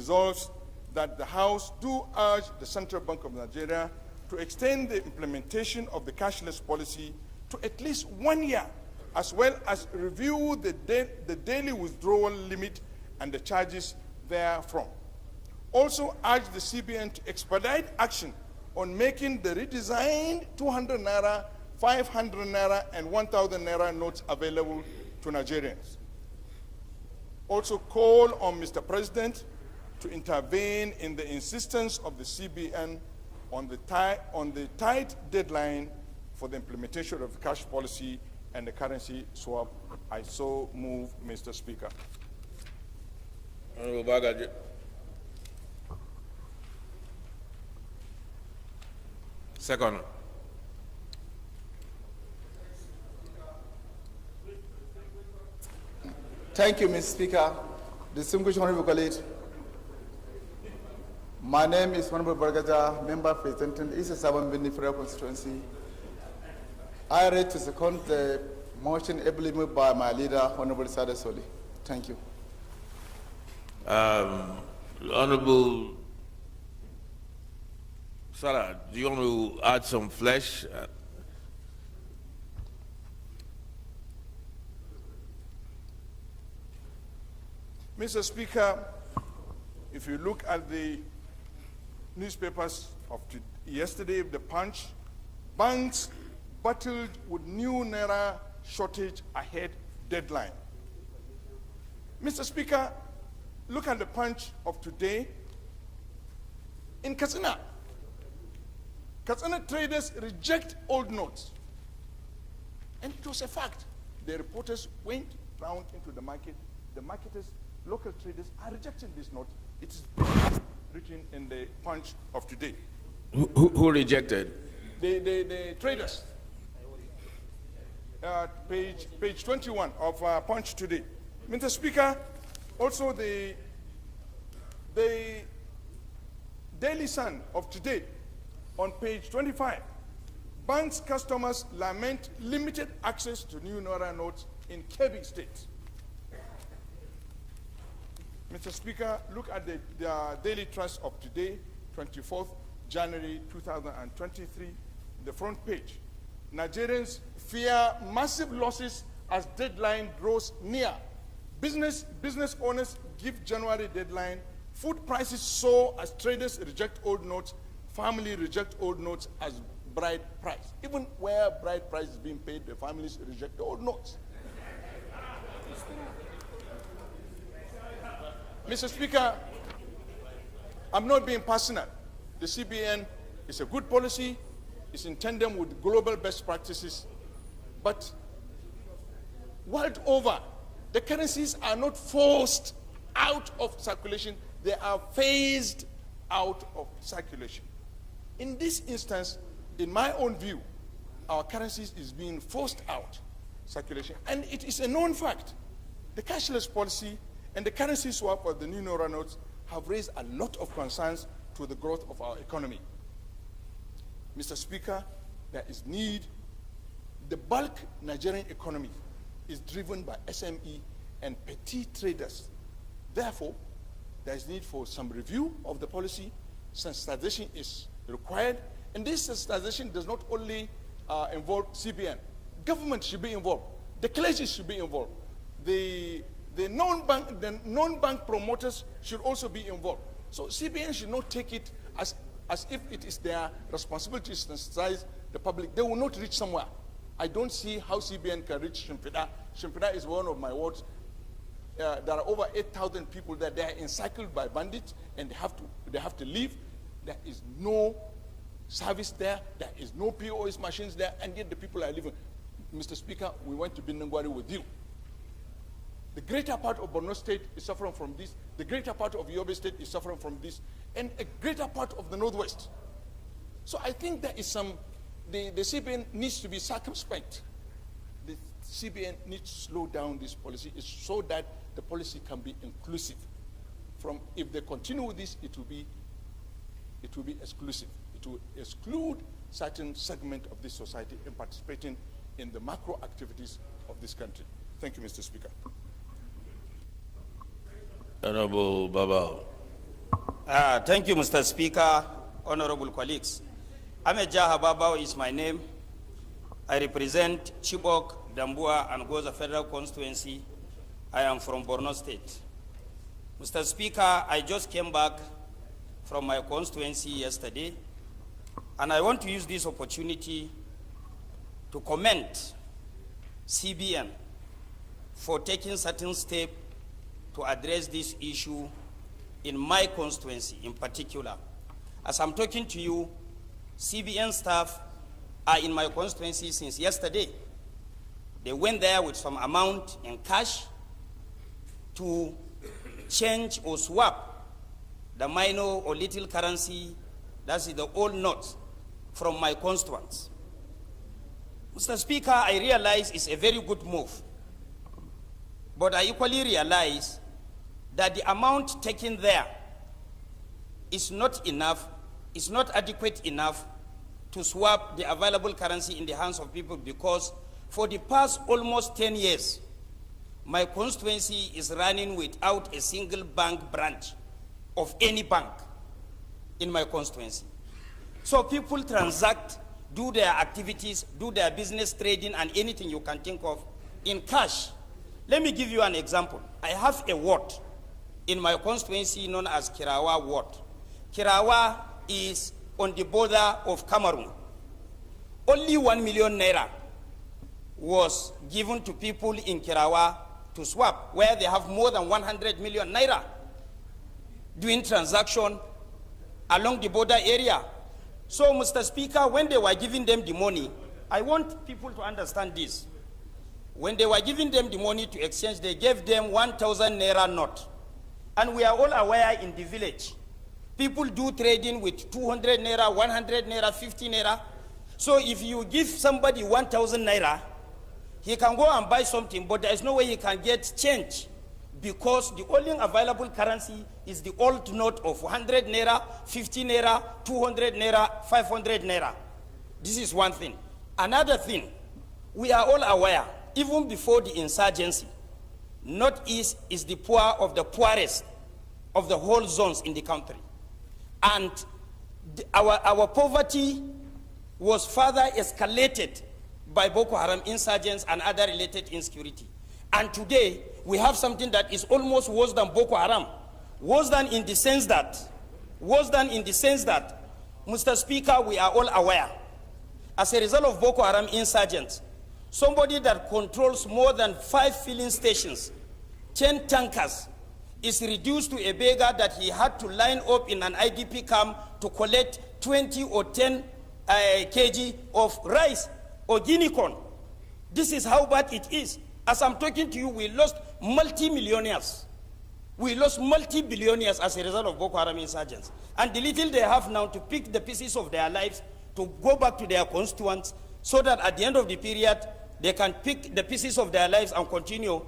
resolves that the House do urge the Central Bank of Nigeria to extend the implementation of the cashless policy to at least 1 year, as well as review the daily withdrawal limit and the charges therefrom. Also urge the CBN to expedite action on making the redesigned 200 Naira, 500 Naira, and 1,000 Naira notes available to Nigerians. Also call on Mr. President to intervene in the insistence of the CBN on the tight deadline for the implementation of the cash policy and the currency swap. I so move, Mr. Speaker. Honorable Bagaji. Second. Thank you, Mr. Speaker. Distinguished Honorable colleagues, my name is Honorable Bargaja, member representing East Southern Benin Federal Constituency. I read to second the motion ably moved by my leader, Honorable Sada Soli. Thank you. Honorable Sarah, do you want to add some flesh? Mr. Speaker, if you look at the newspapers of yesterday, the Punch, banks battled with new Naira shortage ahead deadline. Mr. Speaker, look at the Punch of today. In Katsina traders reject old notes. And it was a fact. The reporters went round into the market. The marketers, local traders are rejecting this note. It is written in the Punch of today. Who rejected? The traders. Page 21 of Punch today. Mr. Speaker, also the Daily Sun of today on page 25. Banks customers lament limited access to new Naira notes in Kebbi State. Mr. Speaker, look at the Daily Trust of today, 24th January 2023, the front page. Nigerians fear massive losses as deadline draws near. Business owners give January deadline. Food prices soar as traders reject old notes. Family reject old notes as bride price. Even where bride price is being paid, the families reject the old notes. Mr. Speaker, I'm not being personal. The CBN is a good policy. It's in tandem with global best practices. But world over, the currencies are not forced out of circulation. They are phased out of circulation. In this instance, in my own view, our currencies is being forced out circulation. And it is a known fact. The cashless policy and the currency swap of the new Naira notes have raised a lot of concerns to the growth of our economy. Mr. Speaker, there is need. The bulk Nigerian economy is driven by SME and petty traders. Therefore, there is need for some review of the policy. Sensitization is required. And this sensitization does not only involve CBN. Government should be involved. The clergy should be involved. The non-bank promoters should also be involved. So CBN should not take it as if it is their responsibility to sensitize the public. They will not reach somewhere. I don't see how CBN can reach Shimfida. Shimfida is one of my wards. There are over 8,000 people there. They are encircled by bandits, and they have to leave. There is no service there. There is no POS machines there, and yet the people are living. Mr. Speaker, we went to Binangwari with you. The greater part of Borno State is suffering from this. The greater part of Yobe State is suffering from this, and a greater part of the Northwest. So I think there is some. The CBN needs to be circumspect. The CBN needs to slow down this policy so that the policy can be inclusive. If they continue with this, it will be exclusive. It will exclude certain segment of this society in participating in the macro activities of this country. Thank you, Mr. Speaker. Honorable Baba. Thank you, Mr. Speaker, honorable colleagues. Ahmed Jaha Babao is my name. I represent Chibok, Dambua, and Goza Federal Constituency. I am from Borno State. Mr. Speaker, I just came back from my constituency yesterday, and I want to use this opportunity to commend CBN for taking certain steps to address this issue in my constituency in particular. As I'm talking to you, CBN staff are in my constituency since yesterday. They went there with some amount in cash to change or swap the minor or little currency, that's the old notes, from my constituents. Mr. Speaker, I realize it's a very good move, but I equally realize that the amount taken there is not enough, is not adequate enough to swap the available currency in the hands of people, because for the past almost 10 years, my constituency is running without a single bank branch of any bank in my constituency. So people transact, do their activities, do their business, trading, and anything you can think of in cash. Let me give you an example. I have a ward in my constituency known as Kirawa Ward. Kirawa is on the border of Cameroon. Only 1 million naira was given to people in Kirawa to swap, where they have more than 100 million naira doing transaction along the border area. So, Mr. Speaker, when they were giving them the money, I want people to understand this. When they were giving them the money to exchange, they gave them 1,000 naira note. And we are all aware in the village, people do trading with 200 naira, 100 naira, 50 naira. So if you give somebody 1,000 naira, he can go and buy something, but there is no way he can get change, because the only available currency is the old note of 100 naira, 50 naira, 200 naira, 500 naira. This is one thing. Another thing, we are all aware, even before the insurgency, Northeast is the poor of the poorest of the whole zones in the country. And our poverty was further escalated by Boko Haram insurgents and other related insecurity. And today, we have something that is almost worse than Boko Haram. Worse than in the sense that, Mr. Speaker, we are all aware, as a result of Boko Haram insurgents, somebody that controls more than 5 filling stations, 10 tankers, is reduced to a beggar that he had to line up in an IDP camp to collect 20 or 10 kg of rice or guinea corn. This is how bad it is. As I'm talking to you, we lost multi-millionaires. We lost multi-billionaires as a result of Boko Haram insurgents. And the little they have now to pick the pieces of their lives to go back to their constituents, so that at the end of the period, they can pick the pieces of their lives and continue.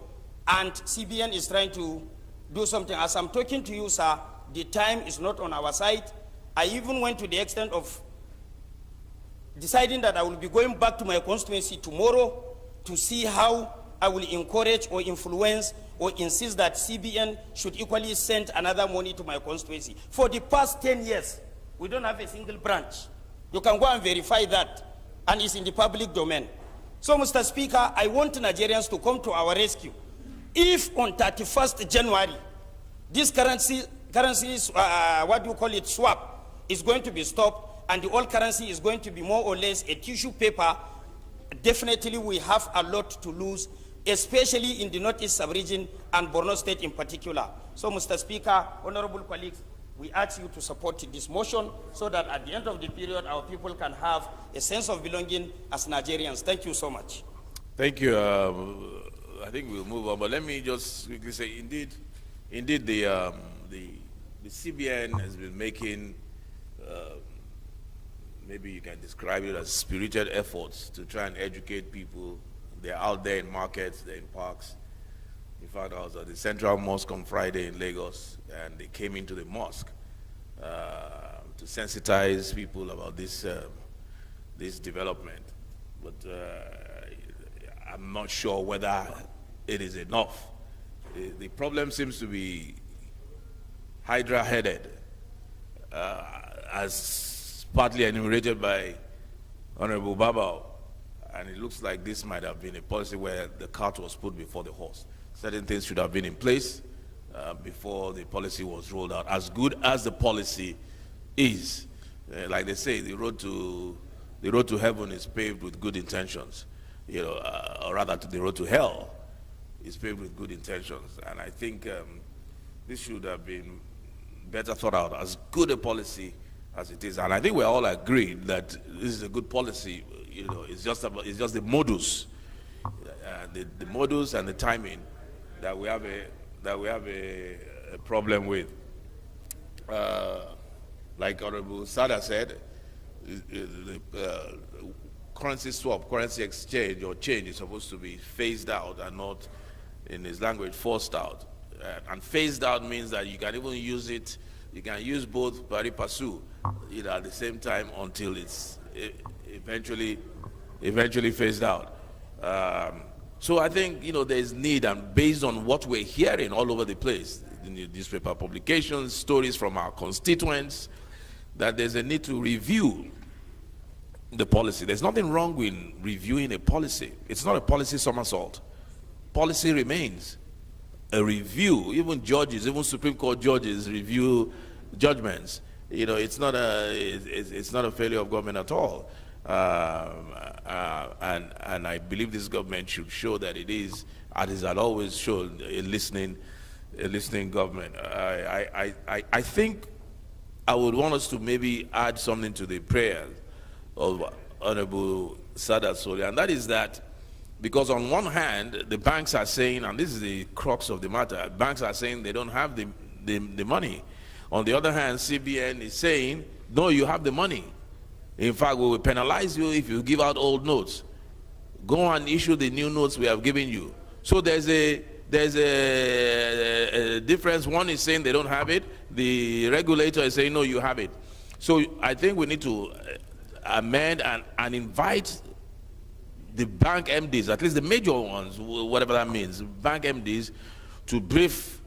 And CBN is trying to do something. As I'm talking to you, sir, the time is not on our side. I even went to the extent of deciding that I will be going back to my constituency tomorrow to see how I will encourage or influence or insist that CBN should equally send another money to my constituency. For the past 10 years, we don't have a single branch. You can go and verify that, and it's in the public domain. So, Mr. Speaker, I want Nigerians to come to our rescue. If on 31st January, this currency, swap, is going to be stopped, and the old currency is going to be more or less a tissue paper, definitely we have a lot to lose, especially in the Northeast sub-region and Borno State in particular. So, Mr. Speaker, honorable colleagues, we ask you to support this motion so that at the end of the period, our people can have a sense of belonging as Nigerians. Thank you so much. Thank you. I think we'll move on, but let me just quickly say, indeed, the CBN has been making, maybe you can describe it as spirited efforts to try and educate people. They're out there in markets, they're in parks. In fact, I was at the Central Mosque on Friday in Lagos, and they came into the mosque to sensitize people about this development. But I'm not sure whether it is enough. The problem seems to be hydra-headed. as partly enumerated by Honorable Babao, and it looks like this might have been a policy where the cart was put before the horse. Certain things should have been in place before the policy was rolled out. As good as the policy is, like they say, the road to heaven is paved with good intentions, or rather, the road to hell is paved with good intentions. And I think this should have been better thought out, as good a policy as it is. And I think we're all agreed that this is a good policy. It's just the modus, the modus and the timing that we have a problem with. Like Honorable Sada said, the currency swap, currency exchange or change is supposed to be phased out and not, in his language, forced out. And phased out means that you can even use it, you can use both pari passu, at the same time until it's eventually phased out. So I think, there's need, and based on what we're hearing all over the place, in the newspaper publications, stories from our constituents, that there's a need to review the policy. There's nothing wrong with reviewing a policy. It's not a policy somersault. Policy remains a review. Even judges, even Supreme Court judges review judgments. It's not a failure of government at all. And I believe this government should show that it is, as it had always shown, a listening government. I think I would want us to maybe add something to the prayer of Honorable Sada Soli, and that is that, because on one hand, the banks are saying, and this is the crux of the matter, banks are saying they don't have the money. On the other hand, CBN is saying, no, you have the money. In fact, we will penalize you if you give out old notes. Go and issue the new notes we have given you. So there's a difference. One is saying they don't have it. The regulator is saying, no, you have it. So I think we need to amend and invite the bank MDs, at least the major ones, whatever that means, bank MDs, to brief.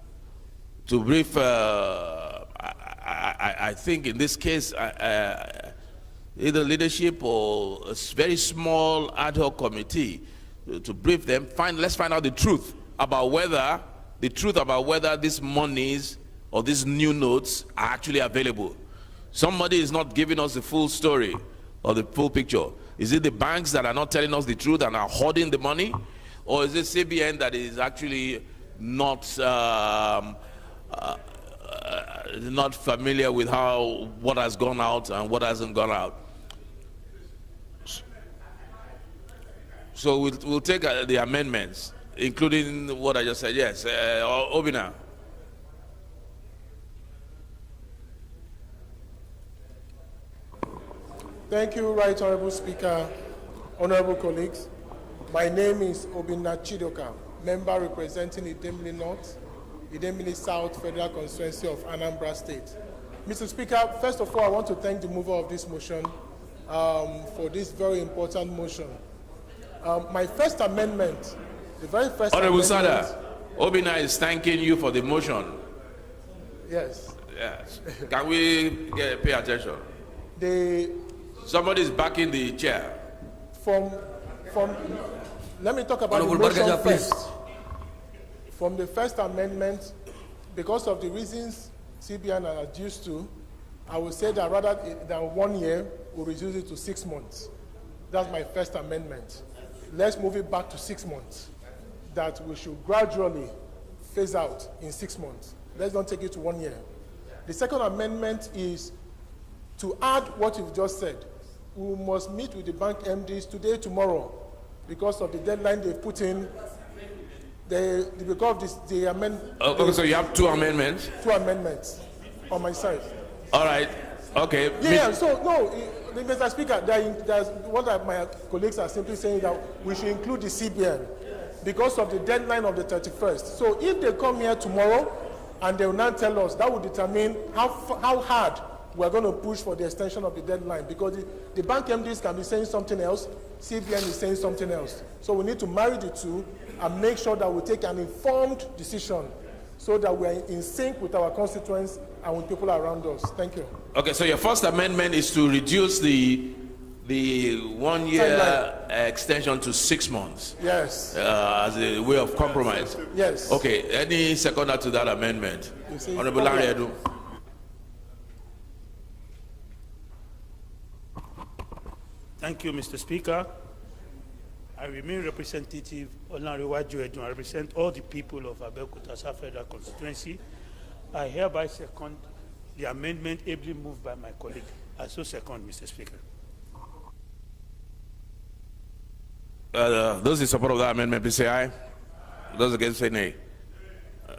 I think in this case, either leadership or a very small ad hoc committee to brief them. Let's find out the truth about whether these monies or these new notes are actually available. Somebody is not giving us the full story or the full picture. Is it the banks that are not telling us the truth and are hoarding the money? Or is it CBN that is actually not familiar with what has gone out and what hasn't gone out? So we'll take the amendments, including what I just said. Yes, Obina. Thank you, Right Honorable Speaker, honorable colleagues. My name is Obina Chidoka, member representing Idemili North, Idemili South Federal Constituency of Anambra State. Mr. Speaker, first of all, I want to thank the mover of this motion for this very important motion. My first amendment, the very first Honorable amendment... Sada, Obina is thanking you for the motion. Yes. Yes. Can we pay attention? Somebody is backing the chair. Let me talk about the motion first. From the first amendment, because of the reasons CBN are adduced to, I would say that rather than 1 year, we'll reduce it to 6 months. That's my first amendment. Let's move it back to 6 months. That we should gradually phase out in 6 months. Let's not take it to 1 year. The second amendment is to add what you've just said. We must meet with the bank MDs today, tomorrow, because of the deadline they've put in. Because of the amendment. Okay, so you have two amendments? Two amendments on my side. All right. Okay. Yeah, so no, Mr. Speaker, there's what my colleagues are simply saying that we should include the CBN because of the deadline of the 31st. So if they come here tomorrow and they will not tell us, that will determine how hard we're going to push for the extension of the deadline, because the bank MDs can be saying something else, CBN is saying something else. So we need to marry the two and make sure that we take an informed decision so that we are in sync with our constituents and with people around us. Thank you. Okay, so your first amendment is to reduce the 1 year Timeline. extension to 6 months. Yes. As a way of compromise. Yes. Okay, any seconder to that amendment? You see, Honorable Larry okay. Edu. Thank you, Mr. Speaker. I remain representative Olanrewaju Edun. I represent all the people of Abeokuta South Federal Constituency. I hereby second the amendment ably moved by my colleague. I so second, Mr. Speaker. Those in support of that amendment, please say aye. Those against, say nay.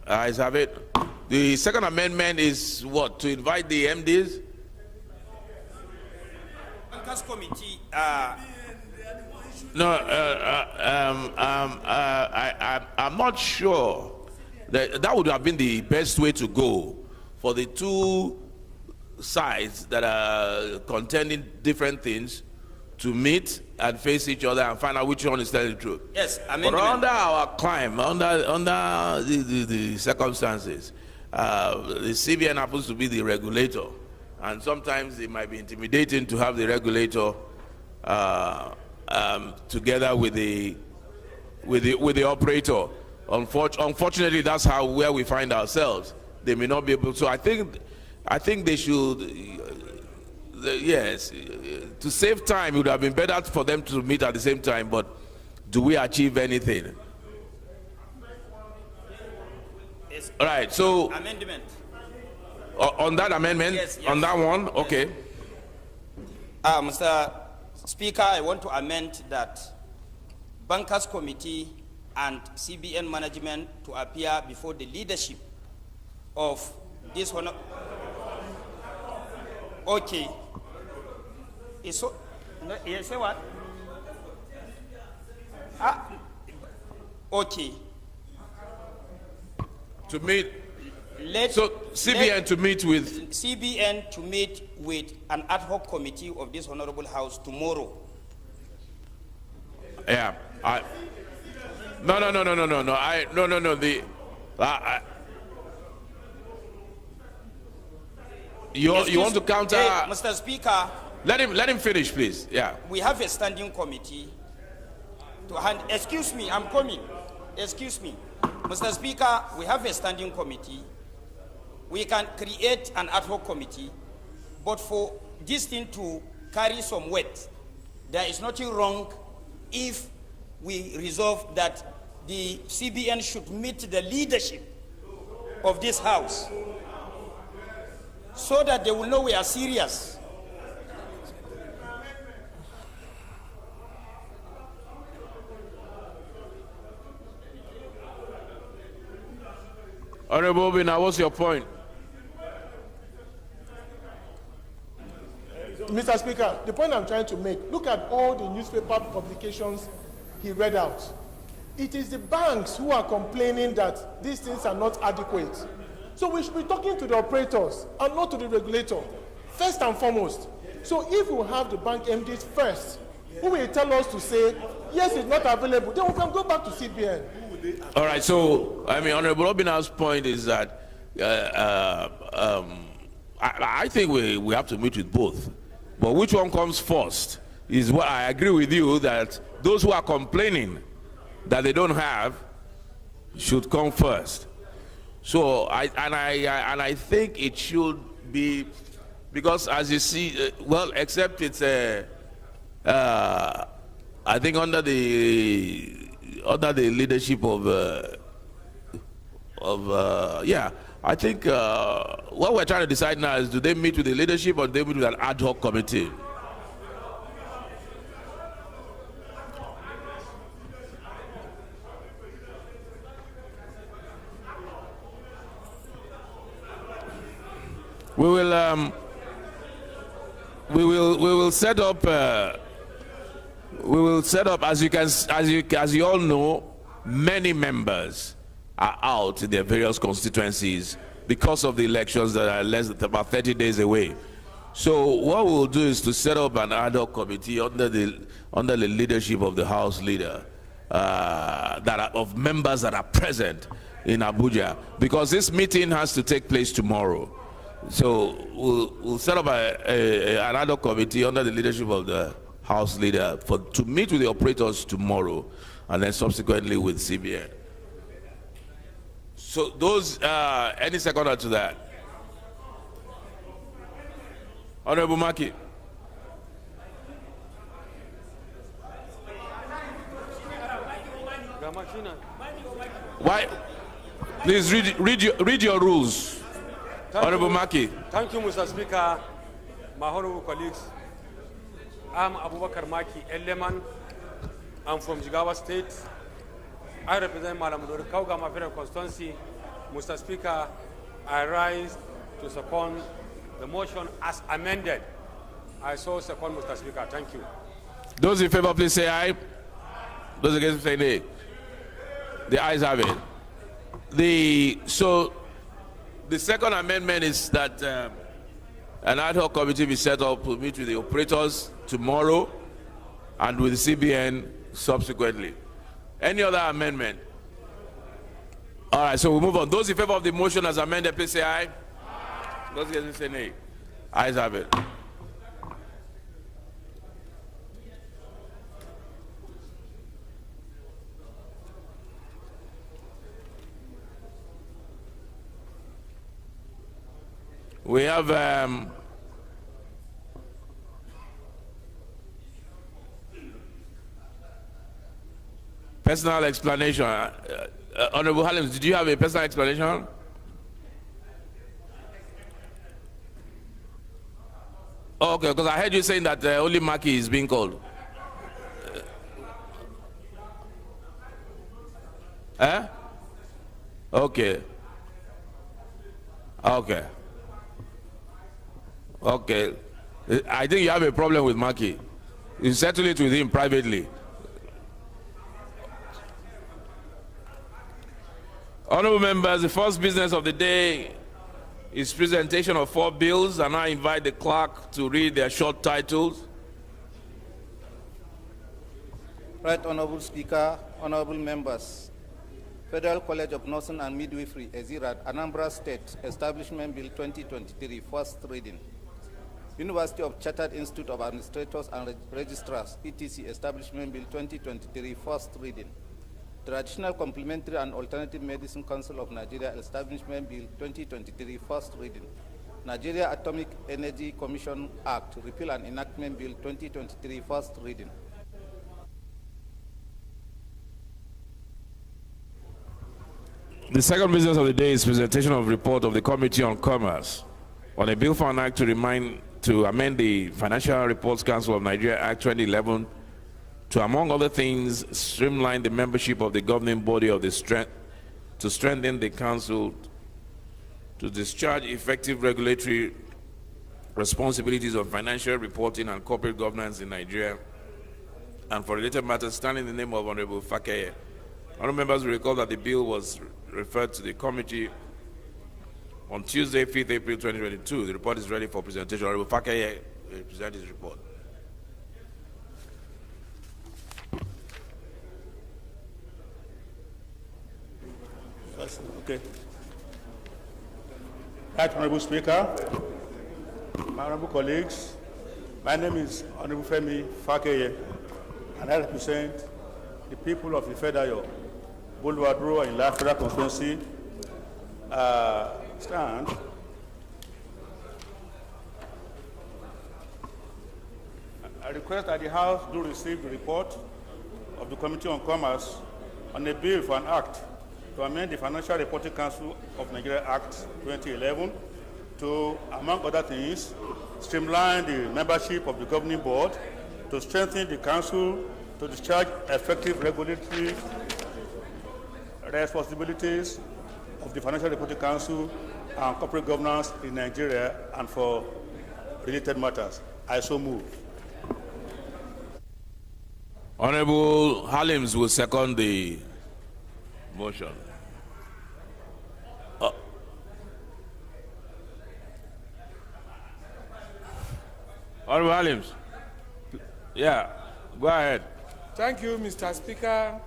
Ayes have it. The second amendment is what? To invite the MDs? Bankers Committee, No, I'm not sure that would have been the best way to go for the two sides that are contending different things to meet and face each other and find out which one is telling the truth. yes, But amendment. under our climb, under the circumstances, the CBN happens to be the regulator, and sometimes it might be intimidating to have the regulator together with the operator. Unfortunately, that's where we find ourselves. They may not be able to. I think they should. Yes, to save time, it would have been better for them to meet at the same time. But do we achieve anything? Yes. All right. So Amendment. on that amendment, Yes, yes. on that one, okay. Mr. Speaker, I want to amend that Bankers Committee and CBN management to appear before the leadership of this one. Okay. It's so, no, you say what? Okay. To meet. Let, So CBN let to meet with. CBN to meet with an ad hoc committee of this honorable house tomorrow. Yeah. No. You want to counter? Hey, Mr. Speaker, Let him finish, please. Yeah. we have a standing committee to hand. Excuse me, I'm coming. Excuse me. Mr. Speaker, we have a standing committee. We can create an ad hoc committee, but for this thing to carry some weight, there is nothing wrong if we resolve that the CBN should meet the leadership of this house so that they will know we are serious. Honorable Bina, what's your point? Mr. Speaker, the point I'm trying to make, look at all the newspaper publications he read out. It is the banks who are complaining that these things are not adequate. So we should be talking to the operators and not to the regulator, first and foremost. So if we have the bank MDs first, who will tell us to say, yes, it's not available, then we can go back to CBN. All right. So Honorable Obina's point is that I think we have to meet with both. But which one comes first is what I agree with you, that those who are complaining that they don't have should come first. So I think it should be, because as you see, well, except it's I think under the leadership of I think what we're trying to decide now is, do they meet with the leadership or do they meet with an ad hoc committee? We will set up as you all know, many members are out in their various constituencies because of the elections that are about 30 days away. So what we'll do is to set up an ad hoc committee under the leadership of the House leader, of members that are present, in Abuja, because this meeting has to take place tomorrow. So we'll set up an ad hoc committee under the leadership of the House leader to meet with the operators tomorrow, and then subsequently with CBN. So those, any seconder to that? Honorable Maki. Why? Please read your rules. Honorable Maki. Thank you, Mr. Speaker. My honorable colleagues, I'm Abubakar Maki Eleman. I'm from Jigawa State. I represent Malamudori Kaugama Federal Constituency. Mr. Speaker, I rise to second the motion as amended. I so second, Mr. Speaker. Thank you. Those in favor, please say aye. Those against, say nay. The ayes have it. So the second amendment is that an ad hoc committee be set up to meet with the operators tomorrow and with the CBN subsequently. Any other amendment? All right, so we move on. Those in favor of the motion as amended, please say aye. Those against, say nay. Ayes have it. We have personal explanation. Honorable Halims, did you have a personal explanation? Okay, because I heard you saying that only Maki is being called. Okay. Okay. Okay. I think you have a problem with Maki. You settle it with him privately. Honorable members, the first business of the day is presentation of 4 bills, and I invite the clerk to read their short titles. Right Honorable Speaker, honorable members, Federal College of Nursing and Midwifery, Ezirad, Anambra State, Establishment Bill 2023, first reading. University of Chartered Institute of Administrators and Registrars, ETC, Establishment Bill 2023, first reading. Traditional Complementary and Alternative Medicine Council of Nigeria, Establishment Bill 2023, first reading. Nigeria Atomic Energy Commission Act, Repeal and Enactment Bill 2023, first reading. The second business of the day is presentation of report of the Committee on Commerce on a bill for an act to amend the Financial Reports Council of Nigeria Act 2011 to, among other things, streamline the membership of the governing body of the to strengthen the council to discharge effective regulatory responsibilities of financial reporting and corporate governance in Nigeria, and for related matters, stand in the name of Honorable Fakeye. Honorable members will recall that the bill was referred to the committee on Tuesday, 5th April 2022. The report is ready for presentation. Honorable Fakeye will present his report. Okay. Right, Honorable Speaker, my honorable colleagues, my name is Honorable Femi Fakeye, and I represent the people of Ifedayo, Boulevard Road in La Federal Constituency. Stand. I request that the House do receive the report of the Committee on Commerce on a bill for an act to amend the Financial Reporting Council of Nigeria Act 2011 to, among other things, streamline the membership of the governing board, to strengthen the council, to discharge effective regulatory responsibilities of the Financial Reporting Council and corporate governance in Nigeria, and for related matters. I so move. Honorable Halims will second the motion. Honorable Halims. Yeah, go ahead. Thank you, Mr. Speaker.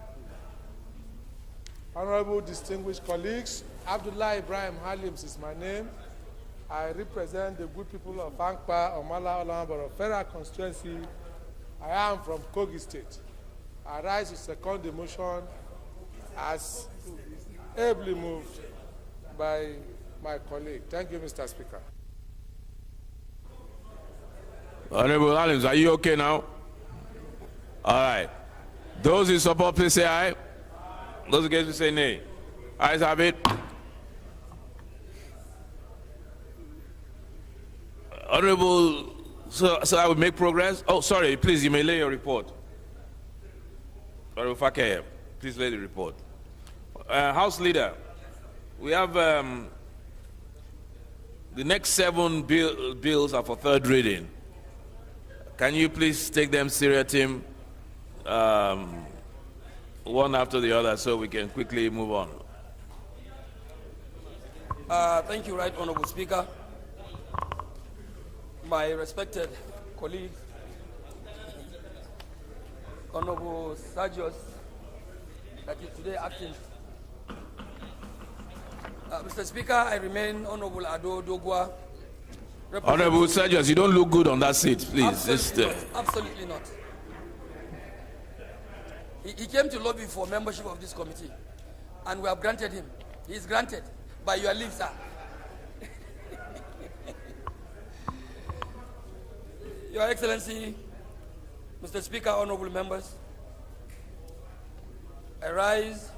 Honorable distinguished colleagues, Abdullah Ibrahim Halims is my name. I represent the good people of Ankpa, Omala, Olamboro Federal Constituency. I am from Kogi State. I rise to second the motion as ably moved by my colleague. Thank you, Mr. Speaker. Honorable Halims, are you okay now? All right. Those in support, please say aye. Those against, please say nay. Ayes have it. Honorable, so I will make progress. Oh, sorry, please, you may lay your report. Honorable Fakeye, please lay the report. House Leader, we have the next 7 bills are for third reading. Can you please take them seriatim, one after the other, so we can quickly move on? Thank you, Right Honorable Speaker. My respected colleague, Honorable Sergius, that is today acting. Mr. Speaker, I remain Honorable Ado Dogwa. Honorable Sergius, you don't look good on that seat, please. Absolutely not. He came to lobby for membership of this committee, and we have granted him. He is granted by your leave, sir. Your Excellency, Mr. Speaker, honorable members, I rise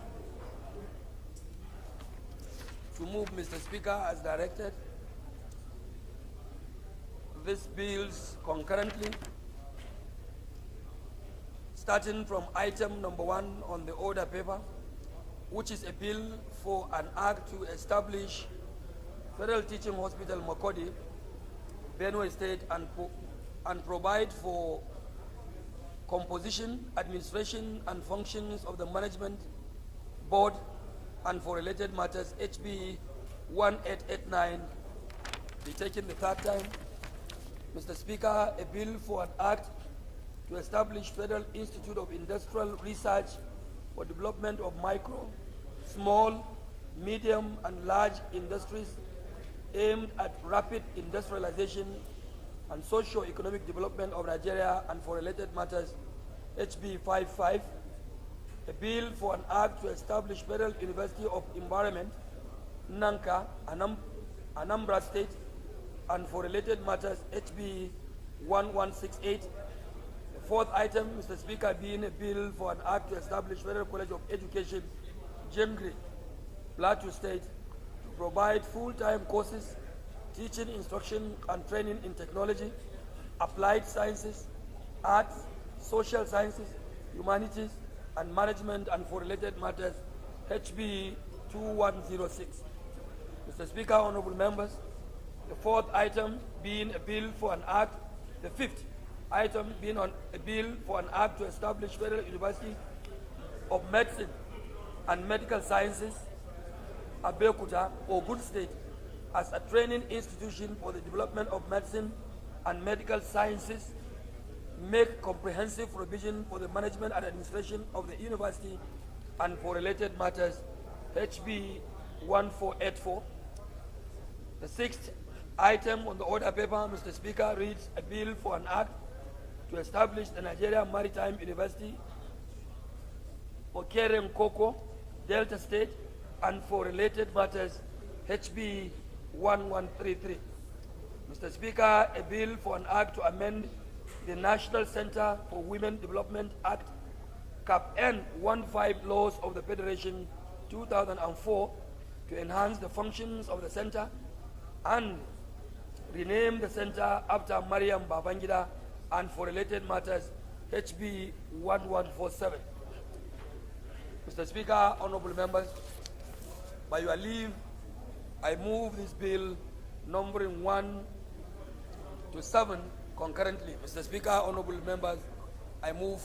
to move, Mr. Speaker, as directed, these bills concurrently, starting from item number 1 on the order paper, which is a bill for an act to establish Federal Teaching Hospital Makodi, Benue State, and provide for composition, administration, and functions of the management board, and for related matters, HB 1889, be taken the third time. Mr. Speaker, a bill for an act to establish Federal Institute of Industrial Research for development of micro, small, medium, and large industries aimed at rapid industrialization and socio-economic development of Nigeria, and for related matters, HB 55, a bill for an act to establish Federal University of Environment, Nanka, Anambra State, and for related matters, HB 1168. The fourth item, Mr. Speaker, being a bill for an act to establish Federal College of Education, Jemgri, Plateau State, to provide full-time courses, teaching, instruction, and training in technology, applied sciences, arts, social sciences, humanities, and management, and for related matters, HB 2106. Mr. Speaker, honorable members, the fourth item being a bill for an act, the fifth item being on a bill for an act to establish Federal University of Medicine and Medical Sciences, Abeokuta, Ogun State, as a training institution for the development of medicine and medical sciences, make comprehensive provision for the management and administration of the university, and for related matters, HB 1484. The sixth item on the order paper, Mr. Speaker, reads a bill for an act to establish the Nigeria Maritime University, Okere Nkoko, Delta State, and for related matters, HB 1133. Mr. Speaker, a bill for an act to amend the National Center for Women Development Act, Cap N 15 laws of the Federation 2004 to enhance the functions of the center and rename the center after Mariam Babangida, and for related matters, HB 1147. Mr. Speaker, honorable members, by your leave, I move this bill numbering 1 to 7 concurrently. Mr. Speaker, honorable members, I move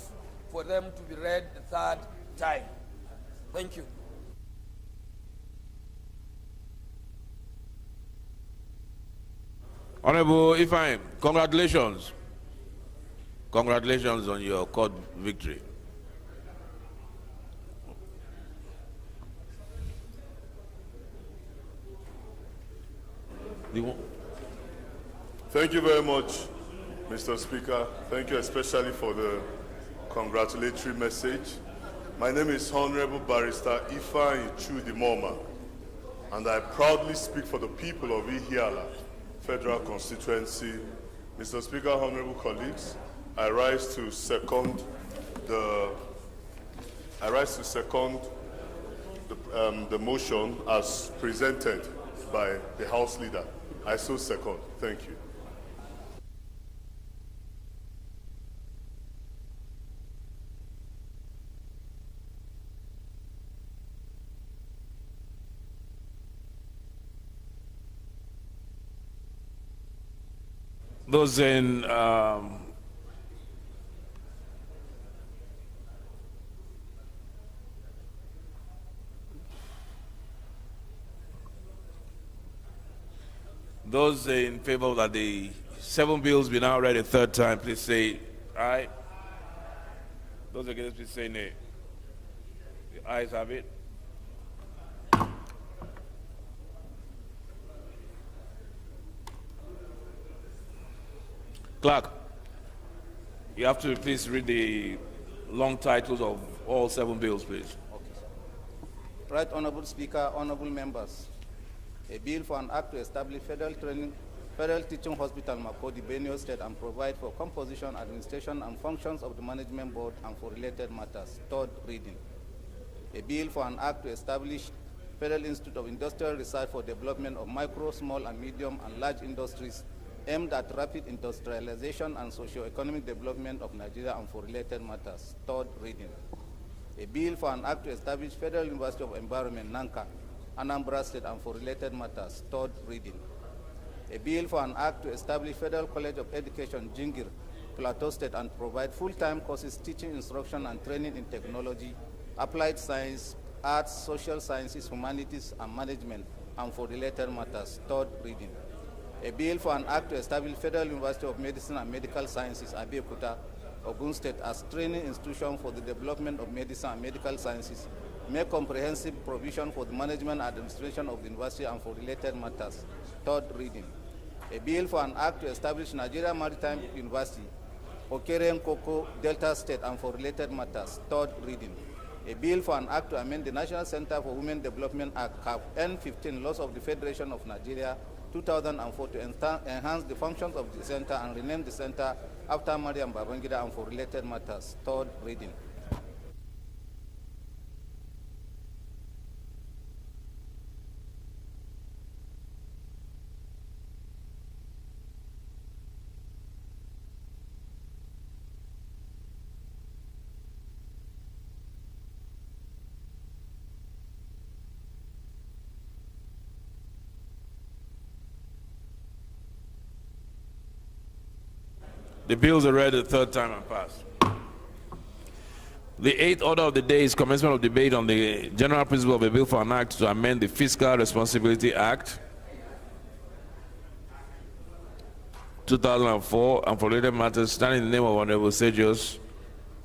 for them to be read the third time. Thank you. Honorable Ifeanyi, congratulations. Congratulations on your court victory. Thank you very much, Mr. Speaker. Thank you especially for the congratulatory message. My name is Honorable Barrister Ifeanyi Chudimoma, and I proudly speak for the people of Ihiala Federal Constituency. Mr. Speaker, honorable colleagues, I rise to second the motion as presented by the House Leader. I so second. Thank you. Those in those in favor that the 7 bills be now read a third time, please say aye. Those against, please say nay. The ayes have it. Clerk, you have to please read the long titles of all 7 bills, please. Okay. Right Honorable Speaker, honorable members, a bill for an act to establish Federal Teaching Hospital, Makodi, Benue State, and provide for composition, administration, and functions of the Management Board and for related matters. Third reading. A bill for an act to establish Federal Institute of Industrial Research for development of micro, small, and medium and large industries aimed at rapid industrialization and socio-economic development of Nigeria and for related matters. Third reading. A bill for an act to establish Federal University of Environment, Nanka, Anambra State, and for related matters. Third reading. A bill for an act to establish Federal College of Education, Jingir, Plateau State, and provide full-time courses teaching, instruction, and training in technology, applied science, arts, social sciences, humanities, and management, and for related matters. Third reading. A bill for an act to establish Federal University of Medicine and Medical Sciences, Abeokuta, Ogun State, as training institution for the development of medicine and medical sciences, make comprehensive provision for the management and administration of the university and for related matters. Third reading. A bill for an act to establish Nigeria Maritime University, Okere Nkoko, Delta State, and for related matters. Third reading. A bill for an act to amend the National Center for Women Development Act, CAP N15, Laws of the Federation of Nigeria, 2004, to enhance the functions of the center and rename the center after Mariam Babangida and for related matters. Third reading. The bills are read the third time and passed. The 8th order of the day is commencement of debate on the general principle of a bill for an act to amend the Fiscal Responsibility Act 2004 and for related matters, standing in the name of Honorable Sejos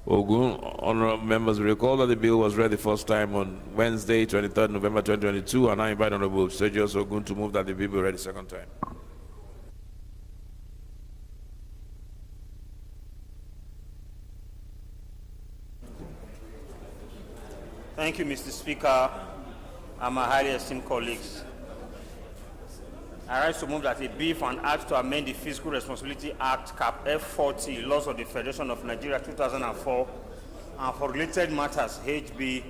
Ogun. Honorable members, recall that the bill was read the first time on Wednesday, 23rd November 2022, and I invite Honorable Sejos Ogun to move that the bill be read the second time. Thank you, Mr. Speaker, and my highly esteemed colleagues. I rise to move that a bill for an act to amend the Fiscal Responsibility Act, CAP F40, Laws of the Federation of Nigeria 2004, and for related matters, HB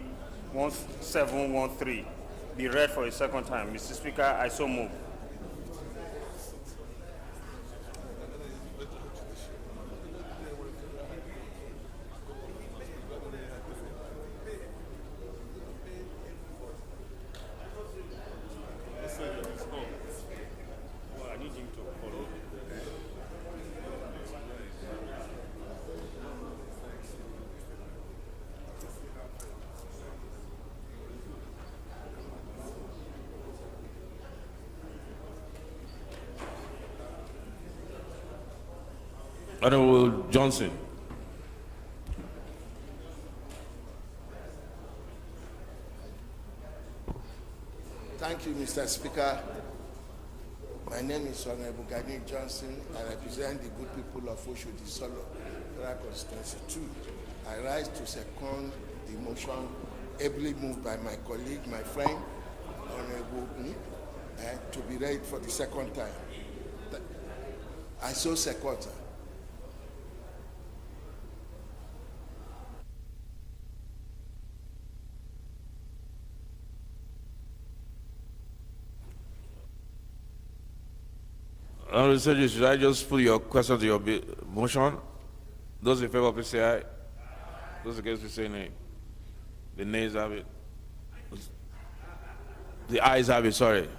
1713, be read for a second time. Mr. Speaker, I so move. Honorable Johnson. Thank you, Mr. Speaker. My name is Honorable Gani Johnson. I represent the good people of Oshodi Solo, Federal Constituency 2. I rise to second the motion ably moved by my colleague, my friend, Honorable to be read for the second time. I so second. Honorable Secretary, should I just put your question to your motion? Those in favor, please say aye. Those against, please say nay. The nays have it. The ayes have it, sorry.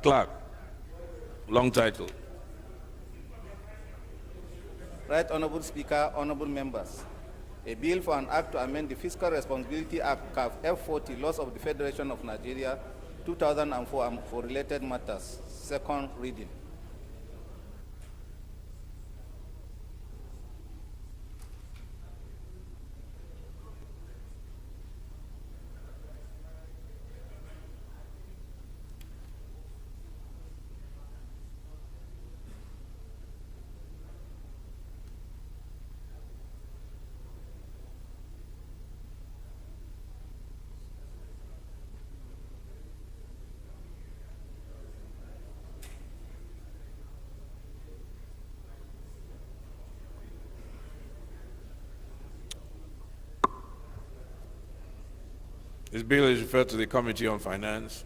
Clerk, long title. Right Honorable Speaker, honorable members. A bill for an act to amend the Fiscal Responsibility Act, CAF F40, Laws of the Federation of Nigeria, 2004, and for related matters. Second reading. This bill is referred to the Committee on Finance.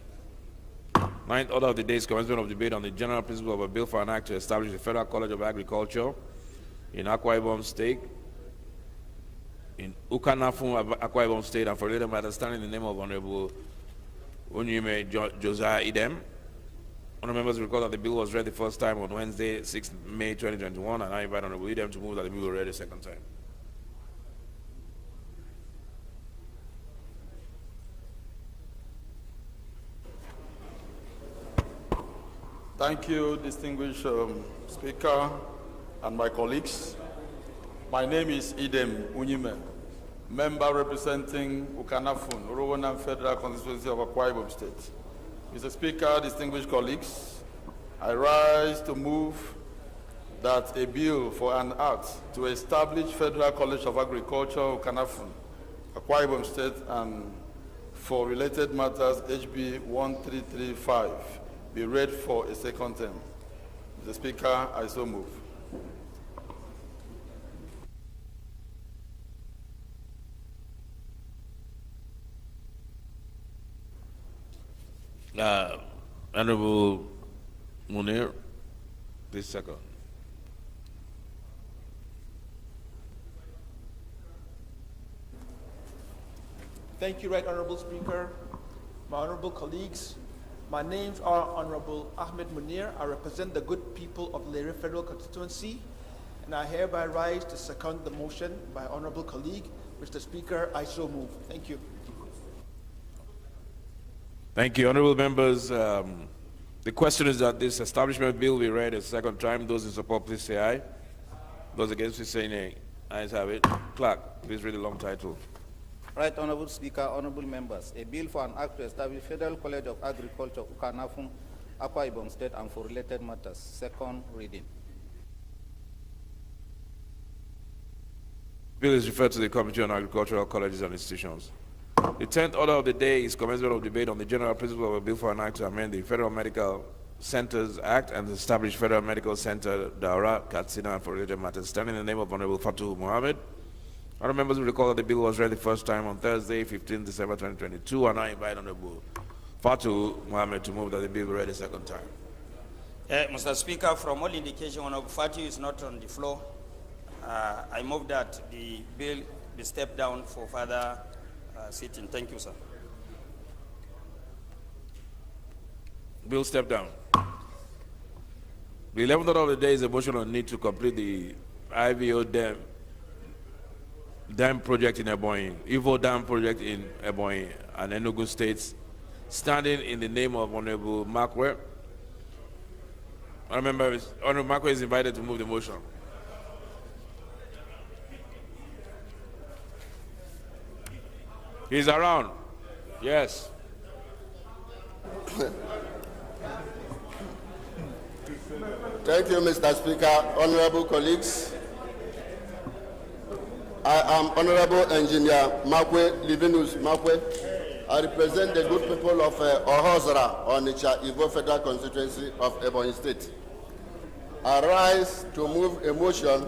Ninth order of the day is commencement of debate on the general principle of a bill for an act to establish the Federal College of Agriculture in Akwa Ibom State, in Ukanafun, Akwa Ibom State, and for related matters standing in the name of Honorable Unyime Josiah Idem. Honorable members recall that the bill was read the first time on Wednesday, 6 May 2021, and I invite Honorable Idem to move that the bill be read a second time. Thank you, distinguished Speaker and my colleagues. My name is Idem Unyime, member representing Ukanafun, Rowanam Federal Constituency of Akwa Ibom State. Mr. Speaker, distinguished colleagues, I rise to move that a bill for an act to establish Federal College of Agriculture, Ukanafun, Akwa Ibom State, and for related matters, HB 1335, be read for a second term. Mr. Speaker, I so move. Honorable Munir, please second. Thank you, Right Honorable Speaker. My honorable colleagues, my names are Honorable Ahmed Munir. I represent the good people of Lere Federal Constituency, and I hereby rise to second the motion by honorable colleague. Mr. Speaker, I so move. Thank you. Thank you, honorable members. The question is that this establishment bill be read a second time. Those in support, please say aye. Those against, please say nay. Ayes have it. Clerk, please read the long title. Right Honorable Speaker, honorable members, a bill for an act to establish Federal College of Agriculture, Ukanafun, Akwa Ibom State, and for related matters. Second reading. Bill is referred to the Committee on Agricultural Colleges and Institutions. The 10th order of the day is commencement of debate on the general principle of a bill for an act to amend the Federal Medical Centers Act and establish Federal Medical Center, Daura, Katsina, and for related matters. Standing in the name of Honorable Fatu Mohammed. Other members will recall that the bill was read the first time on Thursday, 15 December 2022, and I invite Honorable Fatu Mohammed to move that the bill be read a second time. Mr. Speaker, from all indication, Honorable Fatu is not on the floor. I move that the bill be stepped down for further sitting. Thank you, sir. Bill step down. The 11th order of the day is a motion on need to complete the IVO dam project in Ebonyi, Ivo Dam project in Ebonyi and Enugu states, standing in the name of Honorable Mark Webb. Honorable Marco is invited to move the motion. He's around. Yes. Thank you, Mr. Speaker. Honorable colleagues, I am Honorable Engineer Makwe Livinus Makwe. I represent the good people of Ohozra, Onitsha, Ivo Federal Constituency of Ebonyi State. I rise to move a motion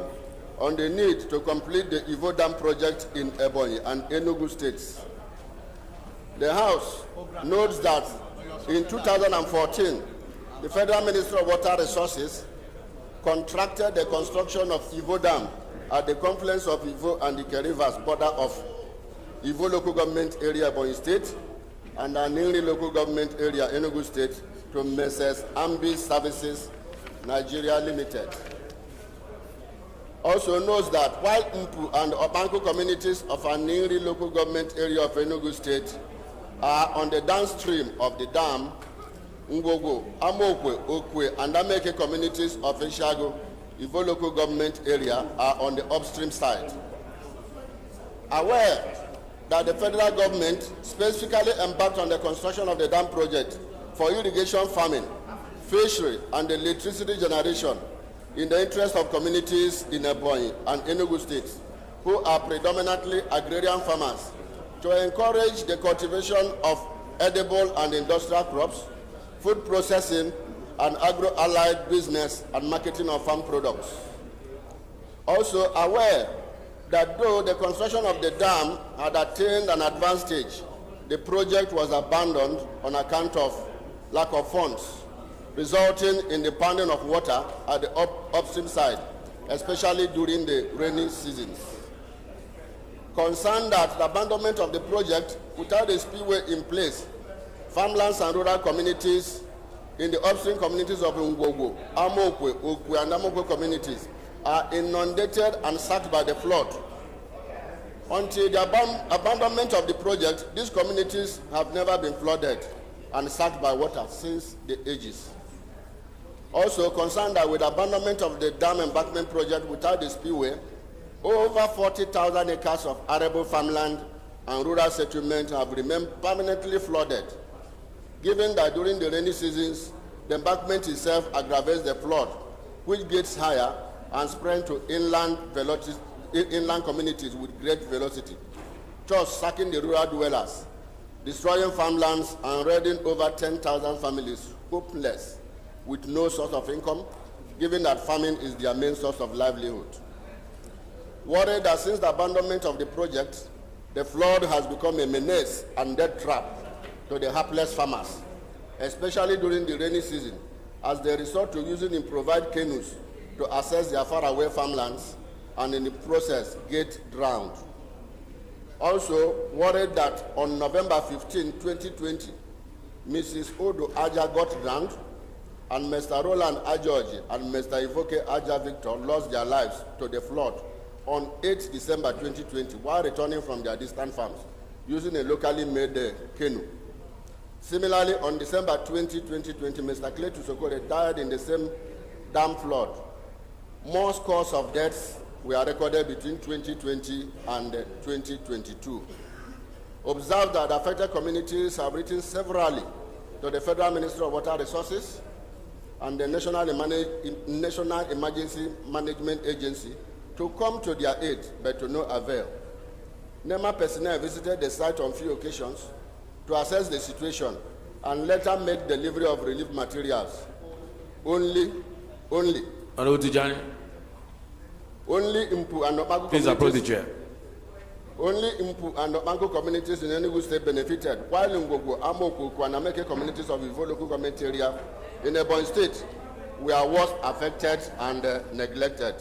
on the need to complete the Ivo Dam project in Ebonyi and Enugu states. The House notes that in 2014, the Federal Ministry of Water Resources contracted the construction of Ivo Dam at the confluence of Ivo and the Rivers border of Ivo local government area, Ebonyi State, and Anili local government area, Enugu State, to Messrs. Ambi Services Nigeria Limited. Also knows that while Mpu and Obanko communities of Anili local government area of Enugu State are on the downstream of the dam, Ngogo, Amokwe, Okwe, and Ameke communities of Ishago, Ivo local government area are on the upstream side. Aware that the federal government specifically embarked on the construction of the dam project for irrigation farming, fishery, and electricity generation in the interest of communities in Ebonyi and Enugu states, who are predominantly agrarian farmers, to encourage the cultivation of edible and industrial crops, food processing, and agro-allied business and marketing of farm products. Also aware that though the construction of the dam had attained an advanced stage, the project was abandoned on account of lack of funds, resulting in the pounding of water at the upstream side, especially during the rainy seasons. Concerned that the abandonment of the project without a spillway in place, farmlands and rural communities in the upstream communities of Ngogo, Amokwe, Okwe, and Amokwe communities are inundated and sacked by the flood. Until the abandonment of the project, these communities have never been flooded and sacked by water since the ages. Also concerned that with the abandonment of the dam embankment project without the spillway, over 40,000 acres of arable farmland and rural settlement have remained permanently flooded. Given that during the rainy seasons, the embankment itself aggravates the flood, which gets higher and spread to inland communities with great velocity, thus sacking the rural dwellers, destroying farmlands and rendering over 10,000 families hopeless with no source of income, given that farming is their main source of livelihood. Worried that since the abandonment of the project, the flood has become a menace and death trap to the hapless farmers, especially during the rainy season, as they resort to using improvised canoes to access their faraway farmlands and in the process get drowned. Also worried that on November 15, 2020, Mrs. Odo Aja got drowned and Mr. Roland Ajoji and Mr. Ivoke Aja Victor lost their lives to the flood on 8 December 2020 while returning from their distant farms using a locally made canoe. Similarly, on December 20, 2020, Mr. Cletus Okore died in the same dam flood. More scores of deaths were recorded between 2020 and 2022. Observe that affected communities have written severally to the Federal Ministry of Water Resources and the National Emergency Management Agency to come to their aid, but to no avail. NEMA personnel visited the site on few occasions to assess the situation and later made delivery of relief materials. Only Mpu and Obanko Please approach the chair. Only Mpu and Obanko communities in Enugu State benefited, while Ngogo, Amoko, and Ameke communities of Ivo local government area in Ebonyi State were worst affected and neglected.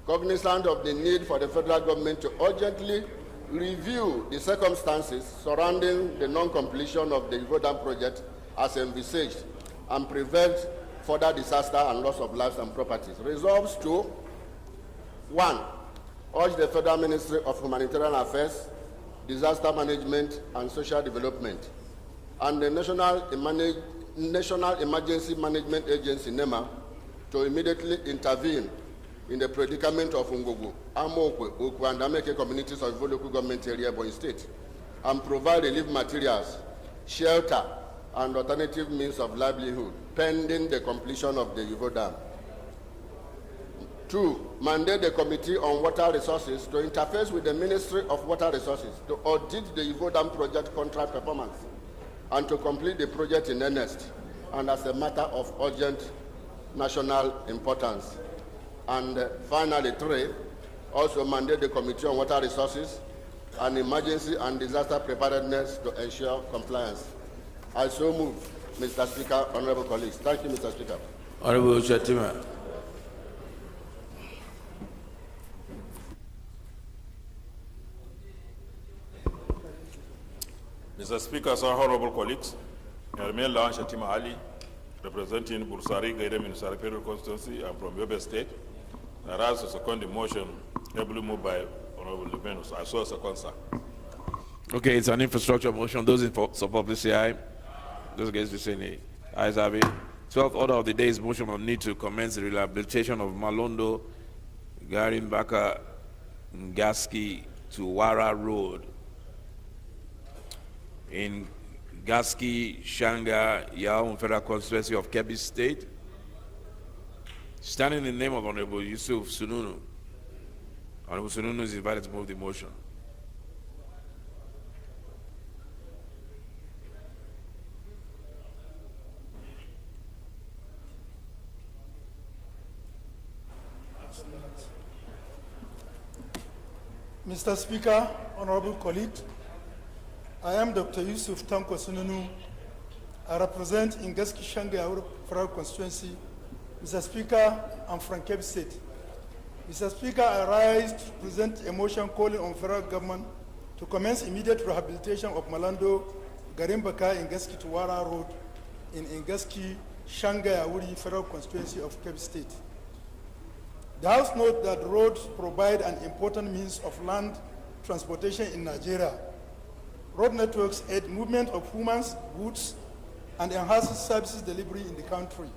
Cognizant of the need for the federal government to urgently review the circumstances surrounding the non-completion of the Ivo Dam project as envisaged and prevent further disaster and loss of lives and properties, resolves to 1. Urge the Federal Ministry of Humanitarian Affairs, Disaster Management and Social Development and the National Emergency Management Agency, NEMA, to immediately intervene in the predicament of Ungogo, Amokwe, Okwe, and Ameke communities of Ivo local government area, Ebonyi State, and provide relief materials, shelter, and alternative means of livelihood, pending the completion of the Ivo Dam. 2, mandate the Committee on Water Resources to interface with the Ministry of Water Resources to audit the Ivo Dam project contract performance and to complete the project in earnest and as a matter of urgent national importance. And finally, 3, also mandate the Committee on Water Resources and Emergency and Disaster Preparedness to ensure compliance. I so move, Mr. Speaker, honorable colleagues. Thank you, Mr. Speaker. Honorable Shatima. Mr. Speaker, sir, honorable colleagues, I remain Lawan Shatima Ali, representing Bursari, Gaida Ministerial Federal Constituency. I'm from Yobe State. I rise to second the motion, ably moved by Honorable Lubenus. I saw a second, sir. Okay, it's an infrastructure motion. Those in support, please say aye. Those against, please say nay. Ayes have it. 12th order of the day is motion on need to commence the rehabilitation of Malondo, Garimbaka, Ngaski to Wara Road in Gaski, Shanga, Yaum Federal Constituency of Kebbi State. Standing in the name of Honorable Yusuf Sununu. Honorable Sununu is invited to move the motion. Mr. Speaker, honorable colleagues, I am Dr. Yusuf Tanko Sununu. I represent Ingeski Shanga Federal Constituency. Mr. Speaker, I'm from Kebbi State. Mr. Speaker, I rise to present a motion calling on federal government to commence immediate rehabilitation of Malando, Garimbaka, Ingeski to Wara Road in Ingeski Shanga Yawuri Federal Constituency of Kebbi State. The House notes that roads provide an important means of land transportation in Nigeria. Road networks aid movement of humans, goods, and enhance services delivery in the country.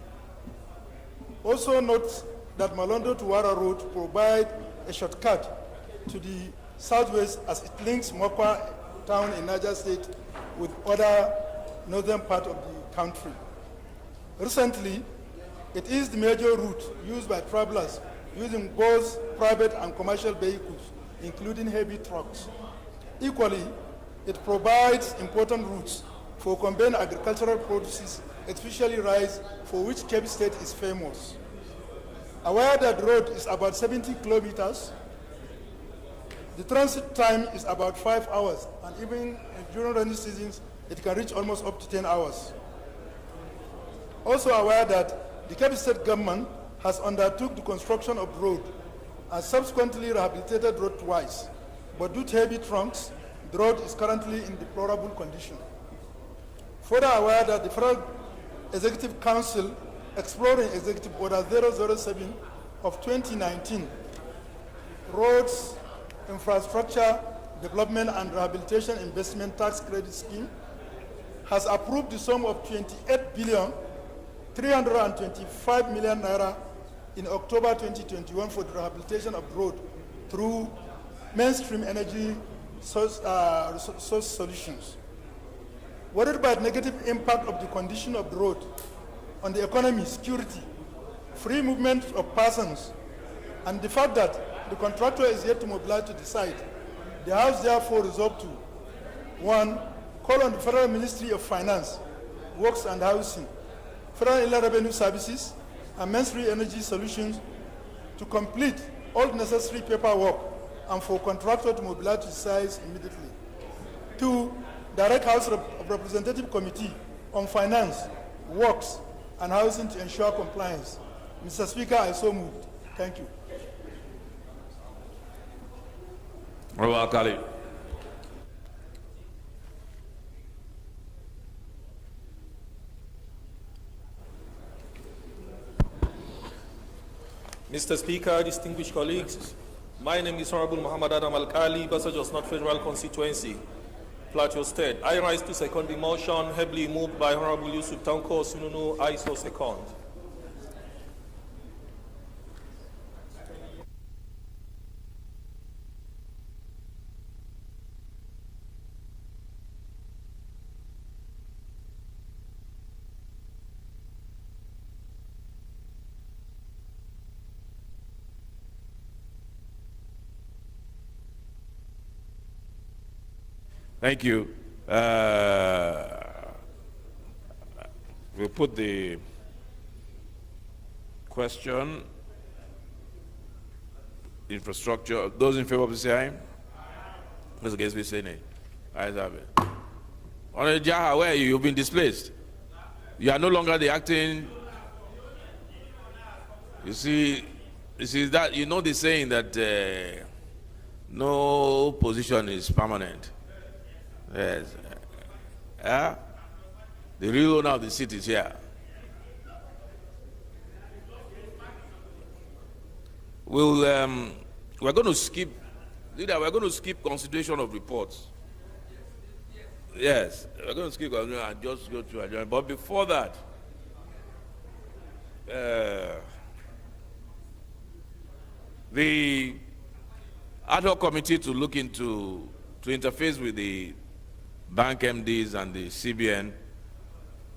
Also note that Malondo to Wara Road provide a shortcut to the southwest as it links Mokwa town in Niger State with other northern part of the country. Recently, it is the major route used by travelers using both private and commercial vehicles, including heavy trucks. Equally, it provides important routes for conveying agricultural produces, especially rice, for which Kebbi State is famous. Aware that the road is about 70 kilometers, the transit time is about 5 hours, and even during rainy seasons, it can reach almost up to 10 hours. Also aware that the Kebbi State government has undertook the construction of the road and subsequently rehabilitated the road twice, but due to heavy trunks, the road is currently in deplorable condition. Further aware that the Federal Executive Council, exploring Executive Order 007 of 2019, Roads, Infrastructure, Development and Rehabilitation Investment Tax Credit Scheme, has approved the sum of 28,325 million naira in October 2021 for the rehabilitation of the road through mainstream energy source solutions. Worried by the negative impact of the condition of the road on the economy, security, free movement of persons, and the fact that the contractor is yet to mobilize to the site, the House therefore resolved to 1. Call on the Federal Ministry of Finance, Works and Housing, Federal Inland Revenue Services, and mainstream energy solutions to complete all necessary paperwork and for contractor to mobilize to the site immediately. 2. Direct House of Representative Committee on Finance, Works, and Housing to ensure compliance. Mr. Speaker, I so moved. Thank you. Honorable Akali. Mr. Speaker, distinguished colleagues, my name is Honorable Muhammad Adam Al-Kali, Basajos North Federal Constituency, Plateau State. I rise to second the motion heavily moved by Honorable Yusuf Tanko Sununu. I so second. Thank you. We'll put the question. Infrastructure. Those in favor, please say aye. Those against, please say nay. Ayes have it. Honorable Jaha, where are you? You've been displaced. You are no longer the acting. You see that, you know the saying that no position is permanent. Yes. The real owner of the seat is here. We're going to skip, leader, we're going to skip consideration of reports. Yes, we're going to skip and just go to adjournment. But before that, the ad hoc committee to look into, to interface with the bank MDs and the CBN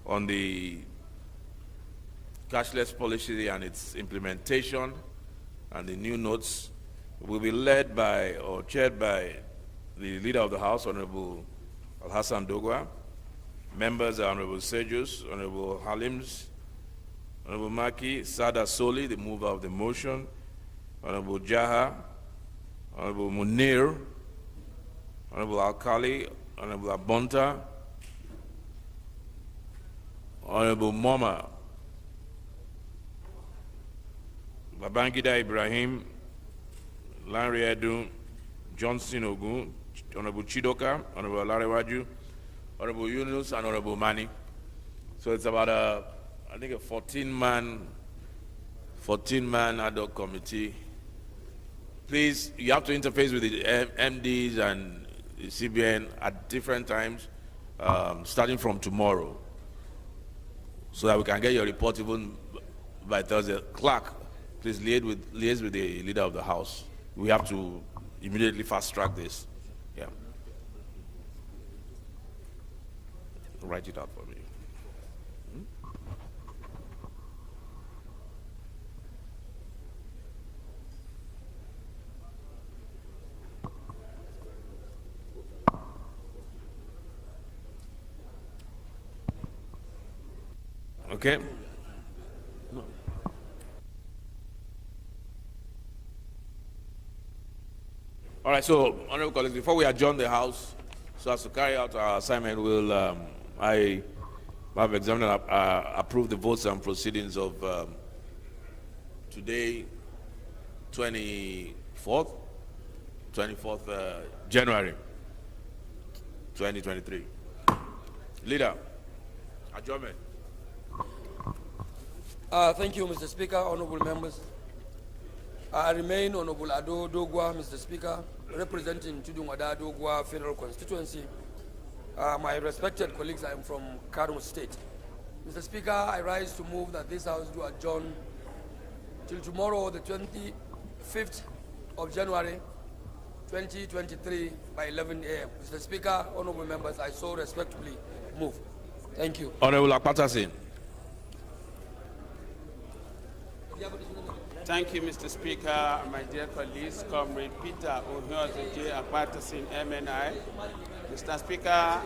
on the cashless policy and its implementation and the new notes will be led by or chaired by the leader of the House, Honorable Al-Hassan Dogwa. Members are Honorable Sejus, Honorable Halims, Honorable Maki, Sada Soli, the mover of the motion, Honorable Jaha, Honorable Munir, Honorable Alkali, Honorable Abonta, Honorable Moma, Babangida Ibrahim, Lanre Edu, Johnson Ogun, Honorable Chidoka, Honorable Larewaju, Honorable Yunus, and Honorable Mani. So it's about I think a 14-man ad hoc committee. Please, you have to interface with the MDs and the CBN at different times, starting from tomorrow, so that we can get your report even by Thursday. Clerk, please liaise with the leader of the House. We have to immediately fast track this. Yeah. Write it out for me. Okay. No. All right, so, honorable colleagues, before we adjourn the House, so as to carry out our assignment, I have examined and approved the votes and proceedings of today, 24th January 2023. Leader, adjournment. Thank you, Mr. Speaker, honorable members. I remain Honorable Ado Dogwa, Mr. Speaker, representing Tudunwada Dogwa Federal Constituency. My respected colleagues, I am from Kano State. Mr. Speaker, I rise to move that this House do adjourn till tomorrow, the 25th of January, 2023, by 11 a.m. Mr. Speaker, honorable members, I so respectfully move. Thank you. Honorable Akpatasin. Thank you, Mr. Speaker, my dear colleagues, Comrade Peter Ohiozoje Akpatasin, MNI. Mr. Speaker,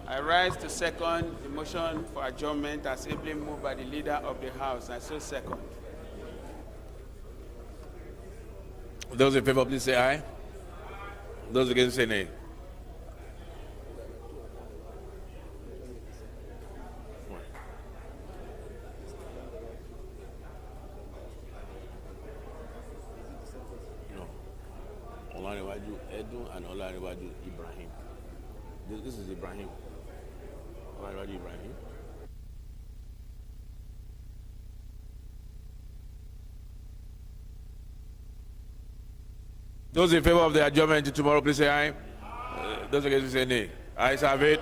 I rise to second the motion for adjournment as ably moved by the leader of the House. I so second. Those in favor, please say aye. Those against, say nay. Olarewaju Edu and Olarewaju Ibrahim. This is Ibrahim. Olarewaju Ibrahim. Those in favor of the adjournment tomorrow, please say aye. Those against, say nay. Ayes have it.